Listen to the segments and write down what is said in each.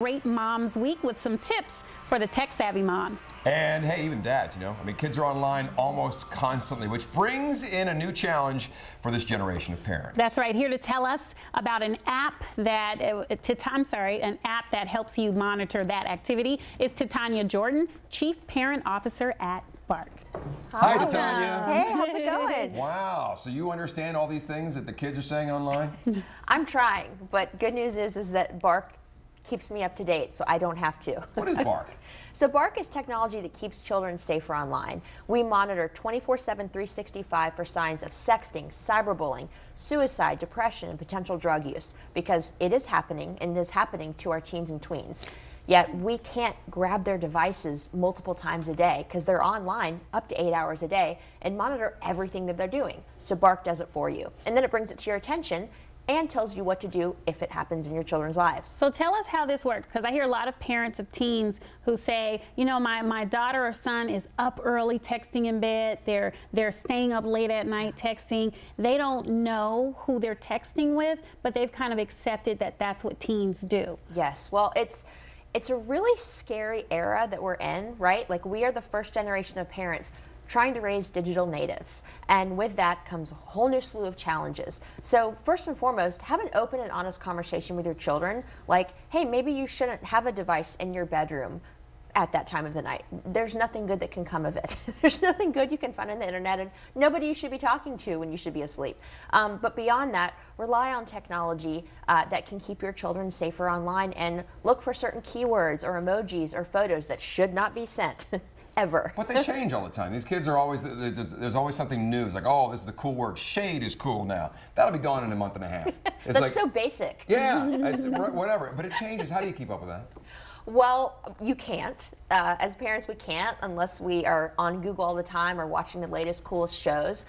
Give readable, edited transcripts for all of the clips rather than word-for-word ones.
Great Moms Week with some tips for the tech-savvy mom. And hey, even dads, you know, I mean, kids are online almost constantly, which brings in a new challenge for this generation of parents. That's right. Here to tell us about an app that, an app that helps you monitor that activity is Tatania Jordan, Chief Parent Officer at Bark. Hi, Tatania. Hey, how's it going? Wow, so you understand all these things that the kids are saying online? I'm trying, but good news is that Bark keeps me up to date, so I don't have to. What is Bark? So Bark is technology that keeps children safer online. We monitor 24/7, 365 for signs of sexting, cyberbullying, suicide, depression, and potential drug use, because it is happening, and it is happening to our teens and tweens. Yet we can't grab their devices multiple times a day because they're online up to 8 hours a day and monitor everything that they're doing. So Bark does it for you. And then it brings it to your attention and tells you what to do if it happens in your children's lives. So tell us how this works, because I hear a lot of parents of teens who say, you know, my daughter or son is up early texting in bed, they're staying up late at night texting. They don't know who they're texting with, but they've kind of accepted that that's what teens do. Yes, well, it's a really scary era that we're in, right? Like, we are the first generation of parents trying to raise digital natives. And with that comes a whole new slew of challenges. So first and foremost, have an open and honest conversation with your children. Like, hey, maybe you shouldn't have a device in your bedroom at that time of the night. There's nothing good that can come of it. There's nothing good you can find on the internet, and nobody you should be talking to when you should be asleep. But beyond that, rely on technology that can keep your children safer online, and look for certain keywords or emojis or photos that should not be sent. Ever. But they change all the time. These kids are always, there's always something new. It's like, oh, this is the cool word. Shade is cool now. That'll be gone in a month and a half. It's That's like, so basic. Yeah, it's, whatever. But it changes. How do you keep up with that? Well, you can't. As parents, we can't unless we are on Google all the time or watching the latest, coolest shows.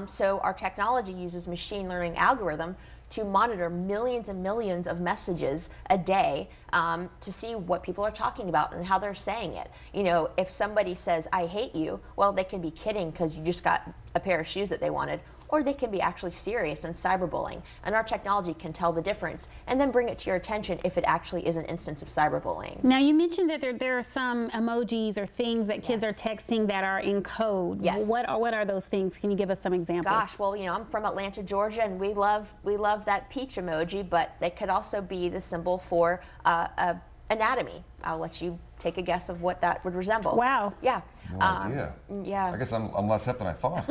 So our technology uses machine learning algorithm to monitor millions and millions of messages a day to see what people are talking about and how they're saying it. You know, if somebody says, "I hate you," well, they can be kidding because you just got a pair of shoes that they wanted, or they can be actually serious and cyberbullying. And our technology can tell the difference and then bring it to your attention if it actually is an instance of cyberbullying. Now, you mentioned that there are some emojis or things that kids Yes. are texting that are in code. Yes. What are those things? Can you give us some examples? Gosh, well, you know, I'm from Atlanta, Georgia, and we love that peach emoji, but it could also be the symbol for anatomy. I'll let you take a guess of what that would resemble. Wow. Yeah. No idea. Yeah. I guess I'm less hip than I thought.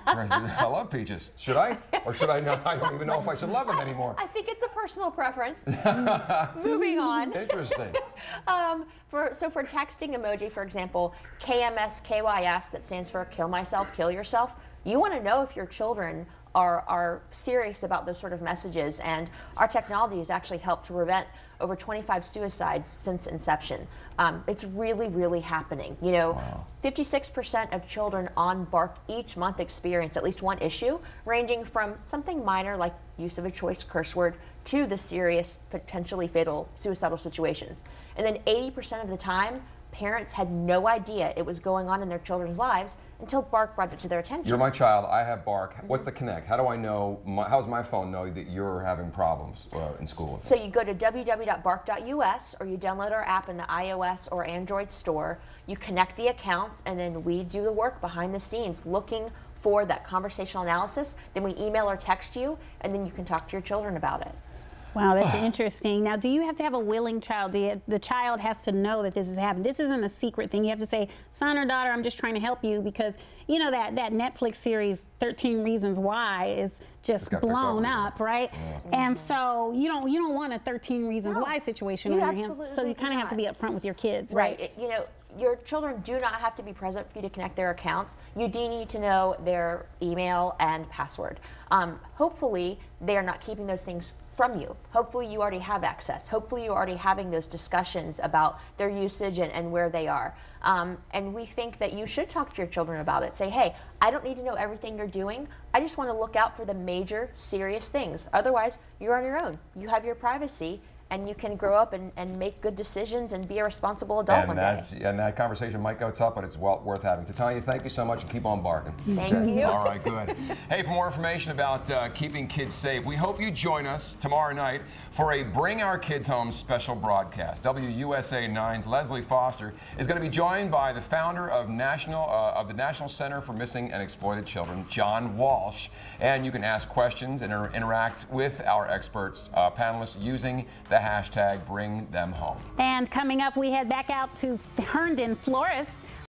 I love peaches. Should I? Or should I not? I don't even know if I should love them anymore. I think it's a personal preference. Moving on. Interesting. So for texting emoji, for example, KMS, that stands for kill myself, kill yourself. You want to know if your children are serious about those sort of messages, and our technology has actually helped to prevent over 25 suicides since inception. It's really, really happening. You know, 56% of children on Bark each month experience at least one issue, ranging from something minor like use of a choice curse word to the serious, potentially fatal suicidal situations. And then 80% of the time, parents had no idea it was going on in their children's lives until Bark brought it to their attention. You're my child. I have Bark. What's the connect? How do I know? How does my phone know that you're having problems in school? So you go to www.bark.us, or you download our app in the iOS or Android store. You connect the accounts, and then we do the work behind the scenes looking for that conversational analysis. Then we email or text you, and then you can talk to your children about it. Wow, that's interesting. Now, do you have to have a willing child? The child has to know that this is happening. This isn't a secret thing. You have to say, son or daughter, I'm just trying to help you, because, you know, that Netflix series, 13 Reasons Why, is just blown up, right? Yeah. And so you don't want a 13 Reasons Why situation on your hands. So you kind of have to be upfront with your kids, right? You know, your children do not have to be present for you to connect their accounts. You do need to know their email and password. Hopefully, they are not keeping those things from you. Hopefully you already have access. Hopefully you're already having those discussions about their usage and where they are. And we think that you should talk to your children about it. Say, hey, I don't need to know everything you're doing. I just want to look out for the major serious things. Otherwise, you're on your own. You have your privacy, and you can grow up and make good decisions and be a responsible adult one day. And that conversation might go tough, but it's well worth having. Tatania, thank you so much, and keep on barking. Thank you. All right, good. Hey, for more information about keeping kids safe, we hope you join us tomorrow night for a Bring Our Kids Home special broadcast. WUSA 9's Leslie Foster is going to be joined by the founder of the National Center for Missing and Exploited Children, John Walsh. And you can ask questions and interact with our experts, panelists, using the hashtag Bring Them Home. And coming up, we head back out to Herndon Florist